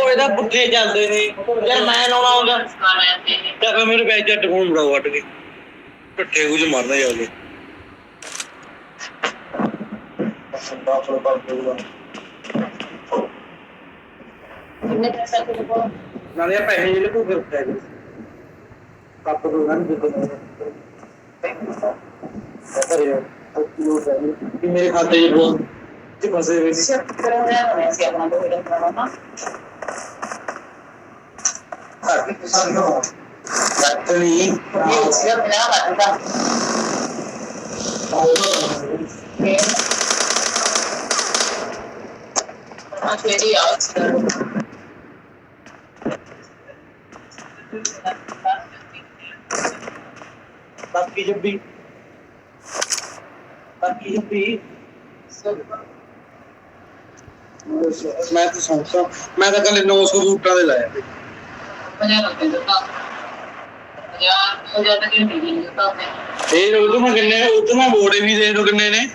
ਇਹਦਾ ਪੁੱਠੇ ਚੱਲਦੇ ਨੇ ਯਾਰ ਮੈਂ ਲਾਉਣਾ ਹੁੰਦਾ ਤਾਂ ਫਿਰ ਮੇਰੇ ਪੈਸੇ ਝੱਟ ਫੋਨ ਬੜਾਓ ਵੱਟ ਕੇ ਢੱਠੇ ਕੁਝ ਮਰਨਾ ਜਾਓਗੇ ਨਾਲੇ ਪੈਸੇ ਜਿਹੜੇ ਤੂੰ ਫਿਰ ਕੱਪ ਦੋਨਾਂ ਨੂੰ ਮੇਰੇ ਖਾਤੇ ਚ ਬਹੁਤ ਫਸੇ ਹੋਏ ਸੀ ਆਪਣਾ ਬਾਕੀ ਜੱਬੀ ਮੈਂ ਤਾਂ ਸੌਂਚਾ ਮੈਂ ਤਾਂ ਕੱਲ 900 ਬੂਟਾਂ ਦੇ ਲਾਇਆ 50 ਇਹ ਉਦੋਂ ਮੈਂ ਕਿੰਨੇ ਉਦੋਂ ਮੈਂ ਬੋੜੇ ਵੀ ਦੇ ਦੋ ਕਿੰਨੇ ਨੇ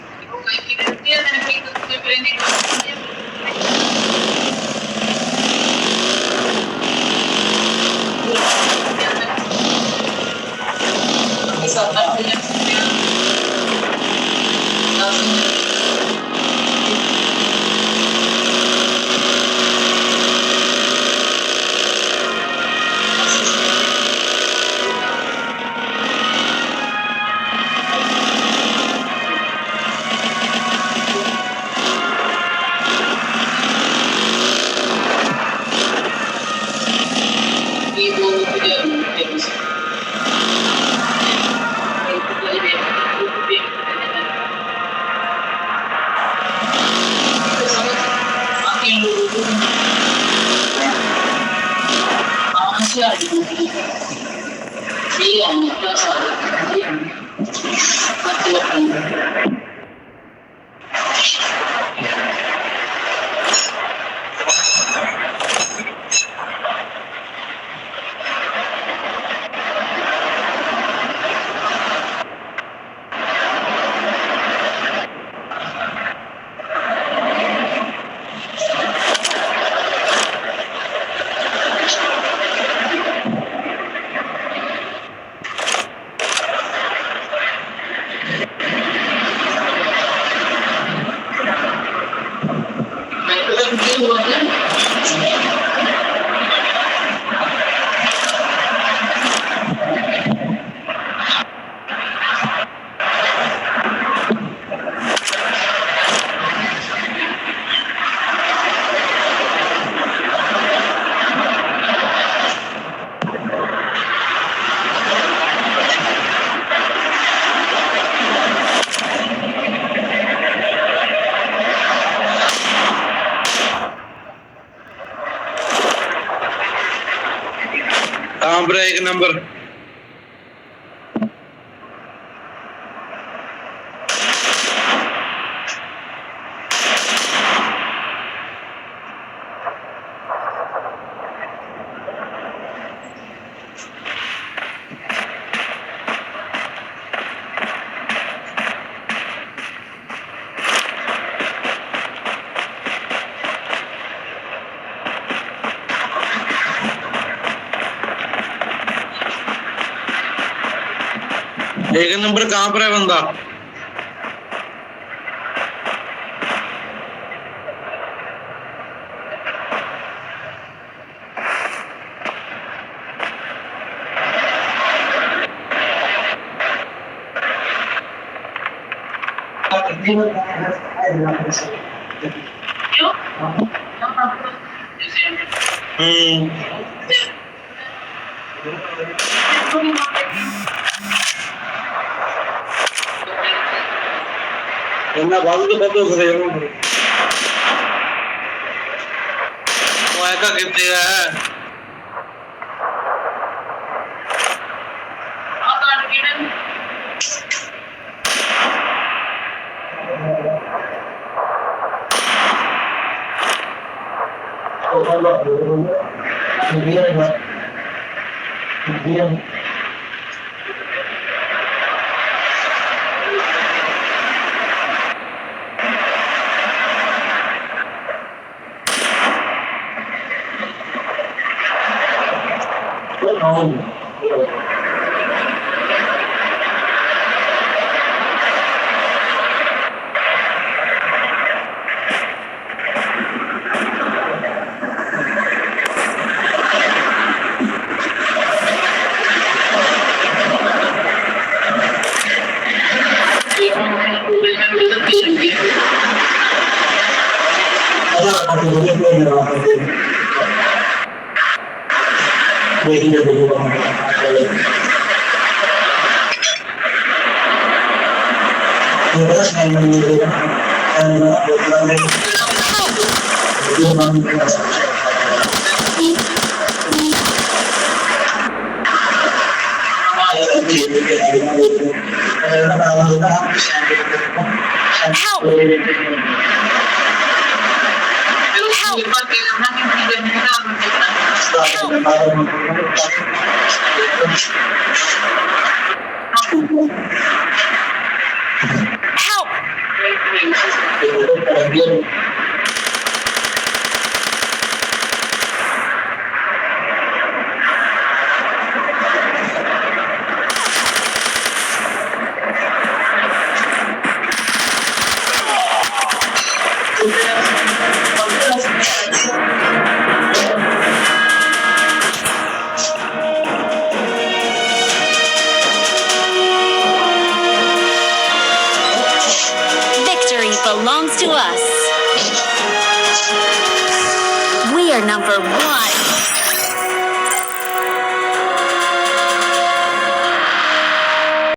एक नंबर एक नंबर कहाँ पर है बंदा इतना बाबू तो बहुत हो गए वो ऐसा कितने है Victory belongs to us. We are number one.